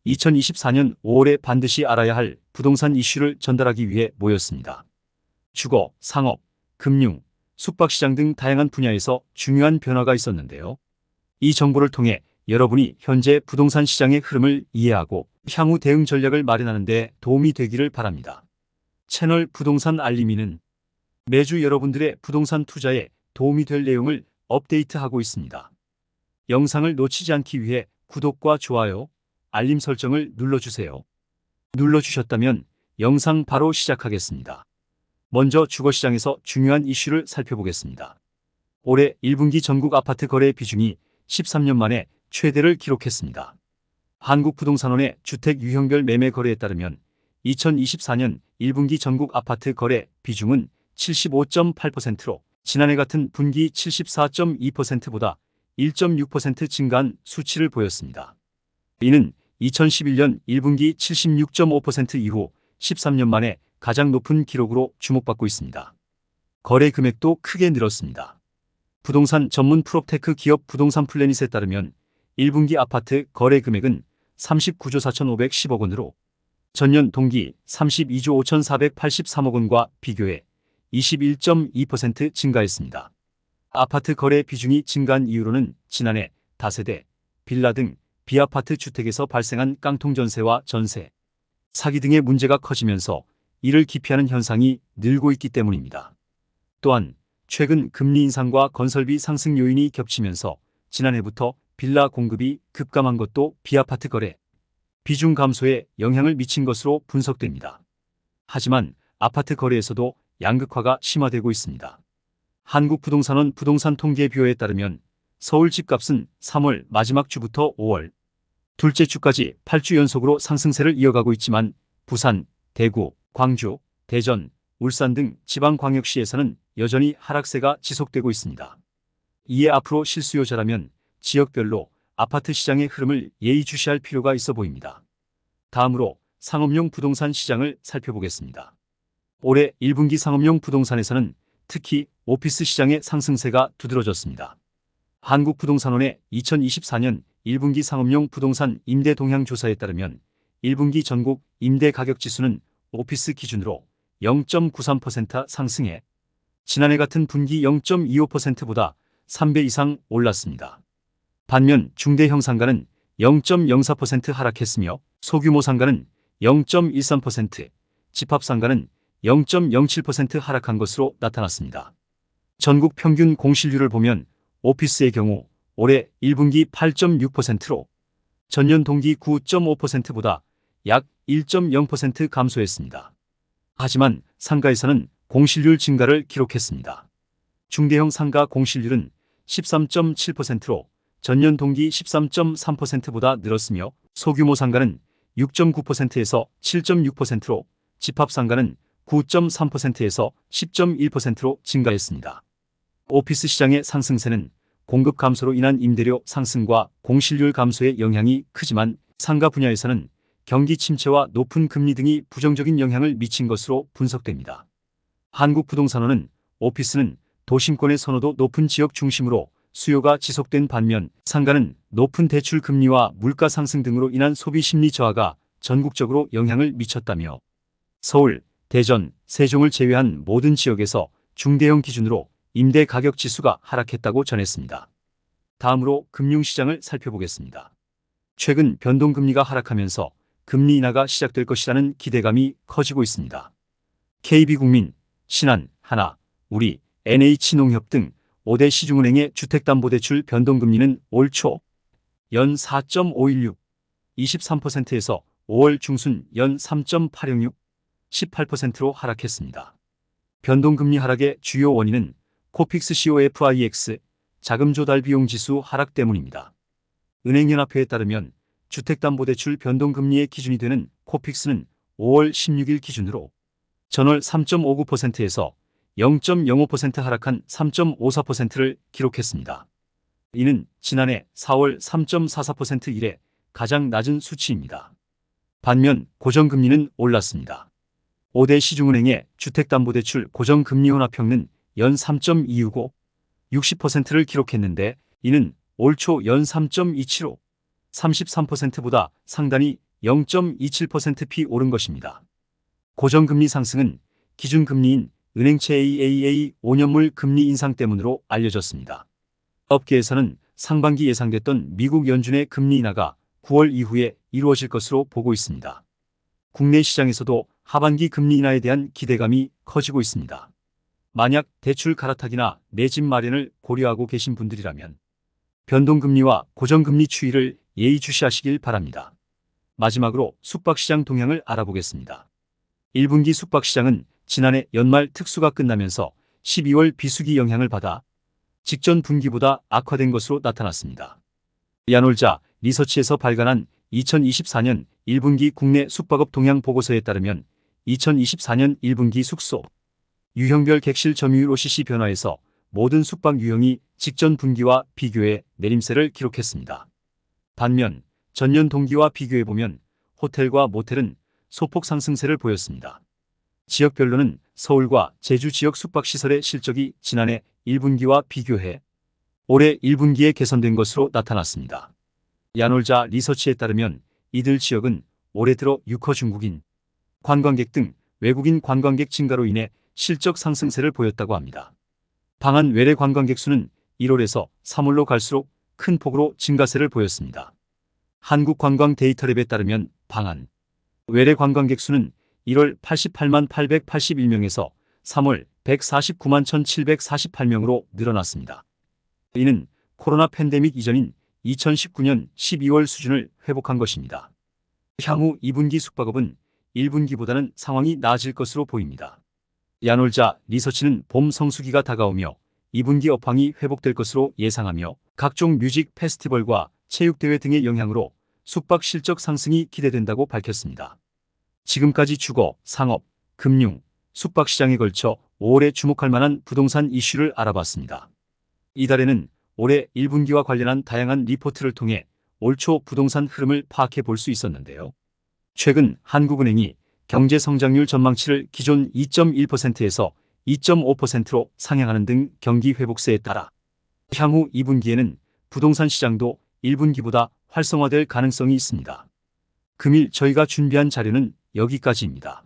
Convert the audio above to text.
2024년 5월에 반드시 알아야 할 부동산 이슈를 전달하기 위해 모였습니다. 주거, 상업, 금융, 숙박시장 등 다양한 분야에서 중요한 변화가 있었는데요. 이 정보를 통해 여러분이 현재 부동산 시장의 흐름을 이해하고 향후 대응 전략을 마련하는 데 도움이 되기를 바랍니다. 채널 부동산 알림이는 매주 여러분들의 부동산 투자에 도움이 될 내용을 업데이트하고 있습니다. 영상을 놓치지 않기 위해 구독과 좋아요, 알림 설정을 눌러주세요. 눌러주셨다면 영상 바로 시작하겠습니다. 먼저 주거시장에서 중요한 이슈를 살펴보겠습니다. 올해 1분기 전국 아파트 거래 비중이 13년 만에 최대를 기록했습니다. 한국부동산원의 주택 유형별 매매 거래에 따르면 2024년 1분기 전국 아파트 거래 비중은 75.8%로 지난해 같은 분기 74.2%보다 1.6% 증가한 수치를 보였습니다. 이는 2011년 1분기 76.5% 이후 13년 만에 가장 높은 기록으로 주목받고 있습니다. 거래 금액도 크게 늘었습니다. 부동산 전문 프롭테크 기업 부동산 플래닛에 따르면 1분기 아파트 거래 금액은 39조 4,510억 원으로 전년 동기 32조 5,483억 원과 비교해 21.2% 증가했습니다. 아파트 거래 비중이 증가한 이유로는 지난해 다세대, 빌라 등 비아파트 주택에서 발생한 깡통 전세와 전세, 사기 등의 문제가 커지면서 이를 기피하는 현상이 늘고 있기 때문입니다. 또한 최근 금리 인상과 건설비 상승 요인이 겹치면서 지난해부터 빌라 공급이 급감한 것도 비아파트 거래 비중 감소에 영향을 미친 것으로 분석됩니다. 하지만 아파트 거래에서도 양극화가 심화되고 있습니다. 한국부동산원 부동산 통계뷰어에 따르면 서울 집값은 3월 마지막 주부터 5월 둘째 주까지 8주 연속으로 상승세를 이어가고 있지만 부산, 대구, 광주, 대전, 울산 등 지방광역시에서는 여전히 하락세가 지속되고 있습니다. 이에 앞으로 실수요자라면 지역별로 아파트 시장의 흐름을 예의주시할 필요가 있어 보입니다. 다음으로 상업용 부동산 시장을 살펴보겠습니다. 올해 1분기 상업용 부동산에서는 특히 오피스 시장의 상승세가 두드러졌습니다. 한국부동산원의 2024년 1분기 상업용 부동산 임대 동향 조사에 따르면 1분기 전국 임대 가격 지수는 오피스 기준으로 0.93% 상승해 지난해 같은 분기 0.25%보다 3배 이상 올랐습니다. 반면 중대형 상가는 0.04% 하락했으며 소규모 상가는 0.13%, 집합 상가는 0.07% 하락한 것으로 나타났습니다. 전국 평균 공실률을 보면 오피스의 경우 올해 1분기 8.6%로 전년 동기 9.5%보다 약 1.0% 감소했습니다. 하지만 상가에서는 공실률 증가를 기록했습니다. 중대형 상가 공실률은 13.7%로 전년 동기 13.3%보다 늘었으며 소규모 상가는 6.9%에서 7.6%로 집합 상가는 9.3%에서 10.1%로 증가했습니다. 오피스 시장의 상승세는 공급 감소로 인한 임대료 상승과 공실률 감소의 영향이 크지만 상가 분야에서는 경기 침체와 높은 금리 등이 부정적인 영향을 미친 것으로 분석됩니다. 한국부동산원은 오피스는 도심권의 선호도 높은 지역 중심으로 수요가 지속된 반면 상가는 높은 대출 금리와 물가 상승 등으로 인한 소비 심리 저하가 전국적으로 영향을 미쳤다며 서울, 대전, 세종을 제외한 모든 지역에서 중대형 기준으로 임대 가격 지수가 하락했다고 전했습니다. 다음으로 금융시장을 살펴보겠습니다. 최근 변동금리가 하락하면서 금리 인하가 시작될 것이라는 기대감이 커지고 있습니다. KB국민, 신한, 하나, 우리, NH농협 등 5대 시중은행의 주택담보대출 변동금리는 올 초 연 4.516, 23%에서 5월 중순 연 3.806, 18%로 하락했습니다. 변동금리 하락의 주요 원인은 코픽스 COFIX 자금 조달 비용 지수 하락 때문입니다. 은행연합회에 따르면 주택담보대출 변동금리의 기준이 되는 코픽스는 5월 16일 기준으로 전월 3.59%에서 0.05% 하락한 3.54%를 기록했습니다. 이는 지난해 4월 3.44% 이래 가장 낮은 수치입니다. 반면 고정금리는 올랐습니다. 5대 시중은행의 주택담보대출 고정금리 혼합평는 연 3.265, 60%를 기록했는데 이는 올 초 연 3.275, 33%보다 상단이 0.27%p 오른 것입니다. 고정금리 상승은 기준금리인 은행채 AAA 5년물 금리 인상 때문으로 알려졌습니다. 업계에서는 상반기 예상됐던 미국 연준의 금리 인하가 9월 이후에 이루어질 것으로 보고 있습니다. 국내 시장에서도 하반기 금리 인하에 대한 기대감이 커지고 있습니다. 만약 대출 갈아타기나 내 집 마련을 고려하고 계신 분들이라면 변동금리와 고정금리 추이를 예의주시하시길 바랍니다. 마지막으로 숙박시장 동향을 알아보겠습니다. 1분기 숙박시장은 지난해 연말 특수가 끝나면서 12월 비수기 영향을 받아 직전 분기보다 악화된 것으로 나타났습니다. 야놀자 리서치에서 발간한 2024년 1분기 국내 숙박업 동향 보고서에 따르면 2024년 1분기 숙소 유형별 객실 점유율 OCC 변화에서 모든 숙박 유형이 직전 분기와 비교해 내림세를 기록했습니다. 반면 전년 동기와 비교해보면 호텔과 모텔은 소폭 상승세를 보였습니다. 지역별로는 서울과 제주 지역 숙박시설의 실적이 지난해 1분기와 비교해 올해 1분기에 개선된 것으로 나타났습니다. 야놀자 리서치에 따르면 이들 지역은 올해 들어 유커 중국인 관광객 등 외국인 관광객 증가로 인해 실적 상승세를 보였다고 합니다. 방한 외래 관광객 수는 1월에서 3월로 갈수록 큰 폭으로 증가세를 보였습니다. 한국관광 데이터랩에 따르면 방한 외래 관광객 수는 1월 88만 881명에서 3월 149만 1748명으로 늘어났습니다. 이는 코로나 팬데믹 이전인 2019년 12월 수준을 회복한 것입니다. 향후 2분기 숙박업은 1분기보다는 상황이 나아질 것으로 보입니다. 야놀자 리서치는 봄 성수기가 다가오며 2분기 업황이 회복될 것으로 예상하며 각종 뮤직 페스티벌과 체육대회 등의 영향으로 숙박 실적 상승이 기대된다고 밝혔습니다. 지금까지 주거, 상업, 금융, 숙박시장에 걸쳐 5월에 주목할 만한 부동산 이슈를 알아봤습니다. 이달에는 올해 1분기와 관련한 다양한 리포트를 통해 올 초 부동산 흐름을 파악해 볼 수 있었는데요. 최근 한국은행이 경제성장률 전망치를 기존 2.1%에서 2.5%로 상향하는 등 경기 회복세에 따라 향후 2분기에는 부동산 시장도 1분기보다 활성화될 가능성이 있습니다. 금일 저희가 준비한 자료는 여기까지입니다.